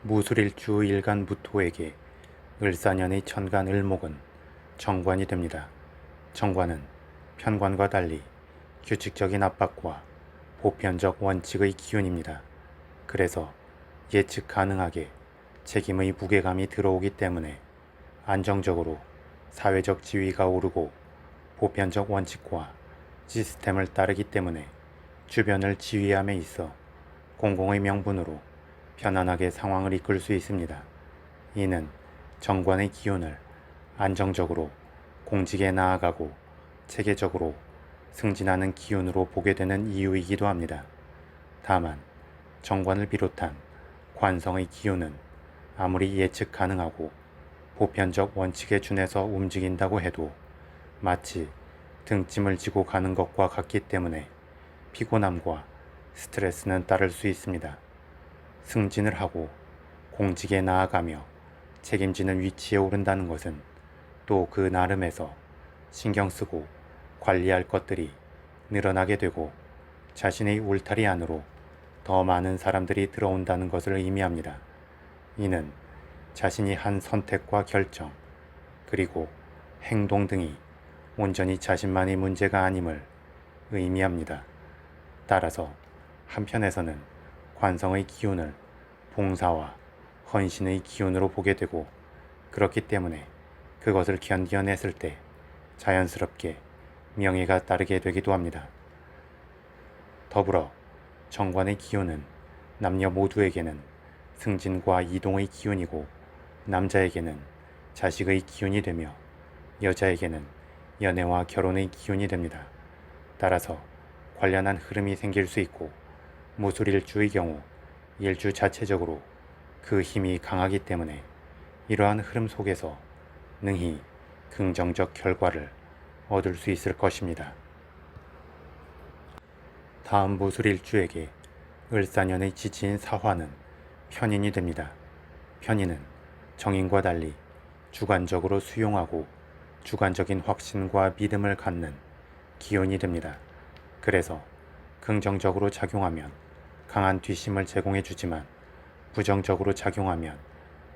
무술일주 일간 무토에게 을사년의 천간 을목은 정관이 됩니다. 정관은 편관과 달리 규칙적인 압박과 보편적 원칙의 기운입니다. 그래서 예측 가능하게 책임의 무게감이 들어오기 때문에 안정적으로 사회적 지위가 오르고 보편적 원칙과 시스템을 따르기 때문에 주변을 지휘함에 있어 공공의 명분으로 편안하게 상황을 이끌 수 있습니다. 이는 정관의 기운을 안정적으로 공직에 나아가고 체계적으로 승진하는 기운으로 보게 되는 이유이기도 합니다. 다만 정관을 비롯한 관성의 기운은 아무리 예측 가능하고 보편적 원칙에 준해서 움직인다고 해도 마치 등짐을 지고 가는 것과 같기 때문에 피곤함과 스트레스는 따를 수 있습니다. 승진을 하고 공직에 나아가며 책임지는 위치에 오른다는 것은 또 그 나름에서 신경 쓰고 관리할 것들이 늘어나게 되고 자신의 울타리 안으로 더 많은 사람들이 들어온다는 것을 의미합니다. 이는 자신이 한 선택과 결정, 그리고 행동 등이 온전히 자신만의 문제가 아님을 의미합니다. 따라서 한편에서는 관성의 기운을 봉사와 헌신의 기운으로 보게 되고, 그렇기 때문에 그것을 견뎌냈을 때 자연스럽게 명예가 따르게 되기도 합니다. 더불어 정관의 기운은 남녀 모두에게는 승진과 이동의 기운이고, 남자에게는 자식의 기운이 되며 여자에게는 연애와 결혼의 기운이 됩니다. 따라서 관련한 흐름이 생길 수 있고, 무술일주의 경우 일주 자체적으로 그 힘이 강하기 때문에 이러한 흐름 속에서 능히 긍정적 결과를 얻을 수 있을 것입니다. 다음 무술일주에게 을사년의 지지인 사화는 편인이 됩니다. 편인은 정인과 달리 주관적으로 수용하고 주관적인 확신과 믿음을 갖는 기운이 됩니다. 그래서 긍정적으로 작용하면 강한 뒷심을 제공해 주지만 부정적으로 작용하면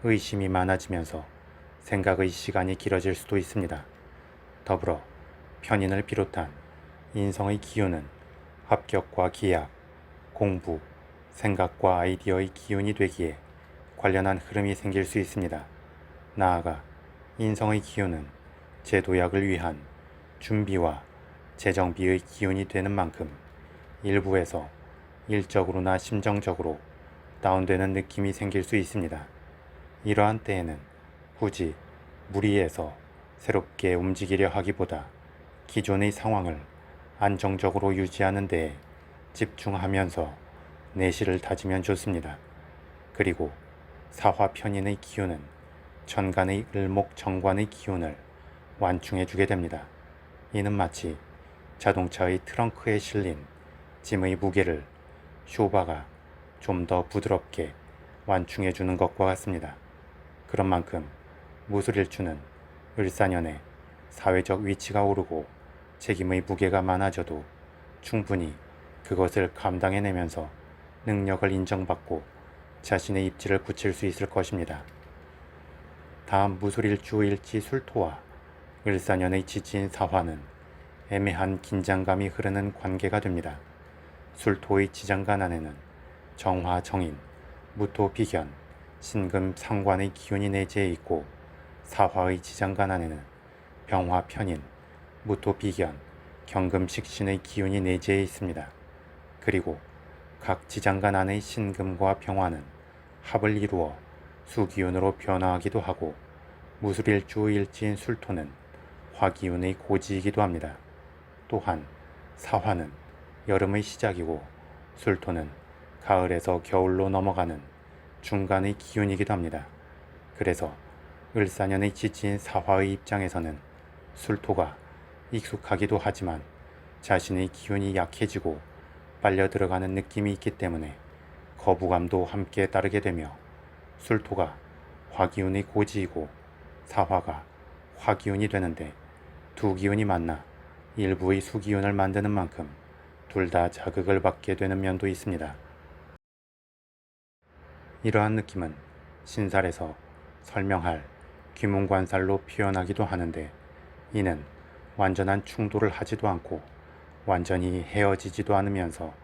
의심이 많아지면서 생각의 시간이 길어질 수도 있습니다. 더불어 편인을 비롯한 인성의 기운은 합격과 기약, 공부, 생각과 아이디어의 기운이 되기에 관련한 흐름이 생길 수 있습니다. 나아가 인성의 기운은 제도약을 위한 준비와 재정비의 기운이 되는 만큼 일부에서 일적으로나 심정적으로 다운되는 느낌이 생길 수 있습니다. 이러한 때에는 굳이 무리해서 새롭게 움직이려 하기보다 기존의 상황을 안정적으로 유지하는 데에 집중하면서 내실을 다지면 좋습니다. 그리고 사화편인의 기운은 천간의 을목 정관의 기운을 완충해 주게 됩니다. 이는 마치 자동차의 트렁크에 실린 짐의 무게를 쇼바가 좀 더 부드럽게 완충해 주는 것과 같습니다. 그런 만큼 무술일주는 을사년에 사회적 위치가 오르고 책임의 무게가 많아져도 충분히 그것을 감당해내면서 능력을 인정받고 자신의 입지를 굳힐 수 있을 것입니다. 다음 무술일주 일지 술토와 을사년의 지지인 사화는 애매한 긴장감이 흐르는 관계가 됩니다. 술토의 지장간 안에는 정화 정인, 무토 비견, 신금 상관의 기운이 내재해 있고, 사화의 지장간 안에는 병화 편인, 무토 비견, 경금 식신의 기운이 내재해 있습니다. 그리고 각 지장간 안의 신금과 병화는 합을 이루어 수기운으로 변화하기도 하고, 무술일주 일지인 술토는 화기운의 고지이기도 합니다. 또한 사화는 여름의 시작이고 술토는 가을에서 겨울로 넘어가는 중간의 기운이기도 합니다. 그래서 을사년의 지지인 사화의 입장에서는 술토가 익숙하기도 하지만 자신의 기운이 약해지고 빨려 들어가는 느낌이 있기 때문에 거부감도 함께 따르게 되며, 술토가 화기운의 고지이고 사화가 화기운이 되는데 두 기운이 만나 일부의 수기운을 만드는 만큼 둘 다 자극을 받게 되는 면도 있습니다. 이러한 느낌은 신살에서 설명할 귀문관살로 표현하기도 하는데, 이는 완전한 충돌을 하지도 않고 완전히 헤어지지도 않으면서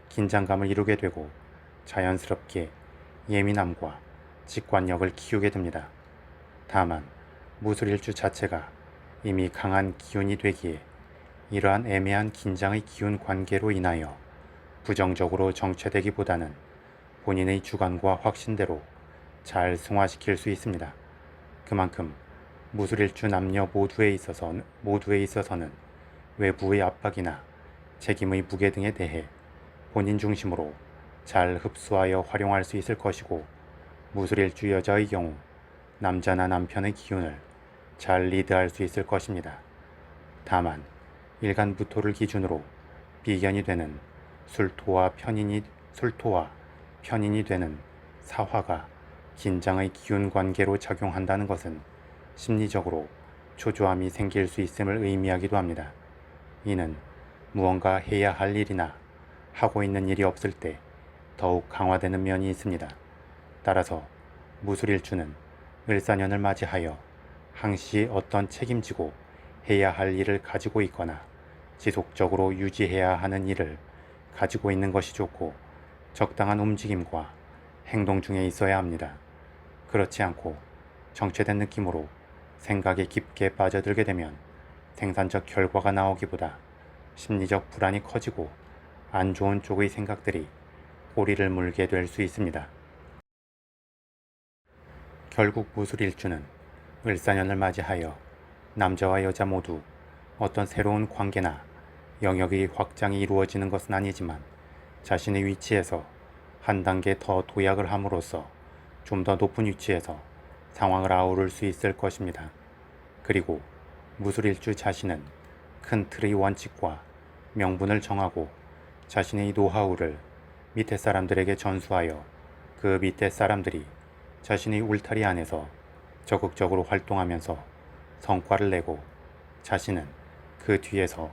긴장감을 이루게 되고 자연스럽게 예민함과 직관력을 키우게 됩니다. 다만 무술일주 자체가 이미 강한 기운이 되기에 이러한 애매한 긴장의 기운 관계로 인하여 부정적으로 정체되기보다는 본인의 주관과 확신대로 잘 승화시킬 수 있습니다. 그만큼 무술일주 남녀 모두에 있어서는 외부의 압박이나 책임의 무게 등에 대해 본인 중심으로 잘 흡수하여 활용할 수 있을 것이고, 무술일주 여자의 경우 남자나 남편의 기운을 잘 리드할 수 있을 것입니다. 다만 일간부토를 기준으로 비견이 되는 술토와 편인이 되는 사화가 긴장의 기운 관계로 작용한다는 것은 심리적으로 초조함이 생길 수 있음을 의미하기도 합니다. 이는 무언가 해야 할 일이나 하고 있는 일이 없을 때 더욱 강화되는 면이 있습니다. 따라서 무술일주는 을사년을 맞이하여 항시 어떤 책임지고 해야 할 일을 가지고 있거나 지속적으로 유지해야 하는 일을 가지고 있는 것이 좋고, 적당한 움직임과 행동 중에 있어야 합니다. 그렇지 않고 정체된 느낌으로 생각에 깊게 빠져들게 되면 생산적 결과가 나오기보다 심리적 불안이 커지고 안 좋은 쪽의 생각들이 꼬리를 물게 될 수 있습니다. 결국 무술일주는 을사년을 맞이하여 남자와 여자 모두 어떤 새로운 관계나 영역의 확장이 이루어지는 것은 아니지만 자신의 위치에서 한 단계 더 도약을 함으로써 좀 더 높은 위치에서 상황을 아우를 수 있을 것입니다. 그리고 무술일주 자신은 큰 틀의 원칙과 명분을 정하고 자신의 노하우를 밑에 사람들에게 전수하여 그 밑에 사람들이 자신의 울타리 안에서 적극적으로 활동하면서 성과를 내고, 자신은 그 뒤에서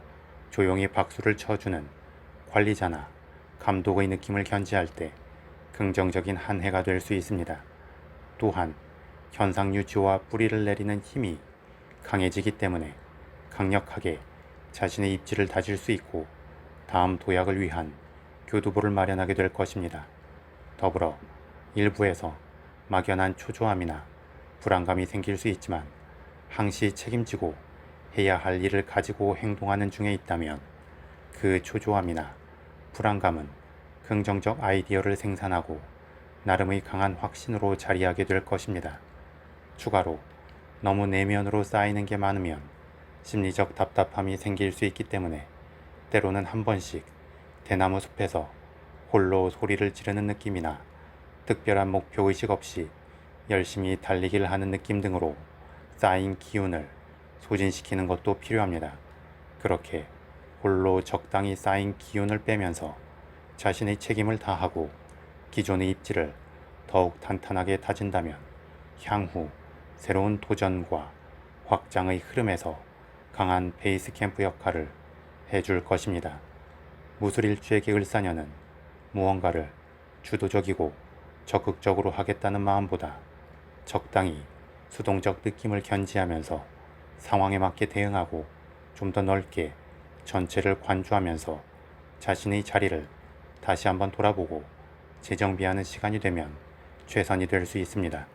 조용히 박수를 쳐주는 관리자나 감독의 느낌을 견지할 때 긍정적인 한 해가 될 수 있습니다. 또한 현상 유지와 뿌리를 내리는 힘이 강해지기 때문에 강력하게 자신의 입지를 다질 수 있고 다음 도약을 위한 교두보를 마련하게 될 것입니다. 더불어 일부에서 막연한 초조함이나 불안감이 생길 수 있지만 항시 책임지고 해야 할 일을 가지고 행동하는 중에 있다면 그 초조함이나 불안감은 긍정적 아이디어를 생산하고 나름의 강한 확신으로 자리하게 될 것입니다. 추가로 너무 내면으로 쌓이는 게 많으면 심리적 답답함이 생길 수 있기 때문에 때로는 한 번씩 대나무 숲에서 홀로 소리를 지르는 느낌이나 특별한 목표의식 없이 열심히 달리기를 하는 느낌 등으로 쌓인 기운을 소진시키는 것도 필요합니다. 그렇게 홀로 적당히 쌓인 기운을 빼면서 자신의 책임을 다하고 기존의 입지를 더욱 탄탄하게 다진다면 향후 새로운 도전과 확장의 흐름에서 강한 베이스 캠프 역할을 해줄 것입니다. 무술일주에게 을사년은 무언가를 주도적이고 적극적으로 하겠다는 마음보다 적당히 수동적 느낌을 견지하면서 상황에 맞게 대응하고 좀 더 넓게 전체를 관주하면서 자신의 자리를 다시 한번 돌아보고 재정비하는 시간이 되면 최선이 될 수 있습니다.